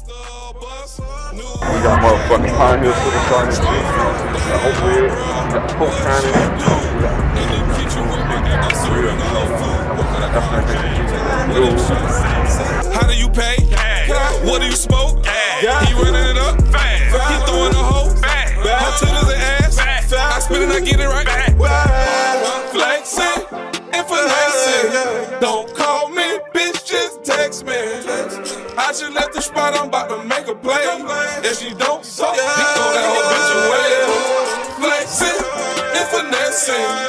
We got motherfucking Pine Hill Superstar in this shit. We got Opioid. We got Coke Town in it. We got real, that's that nigga. How do you pay? What do you smoke? He running it up. He throwing a hoe. Her titties and ass. I spit it, I get it right. Flexing and finessing. Don't call me, bitch, just text me. I just left the spot, I'm about to make a play. If she don't suck, he throw that whole bitch away. Flexing and finessing.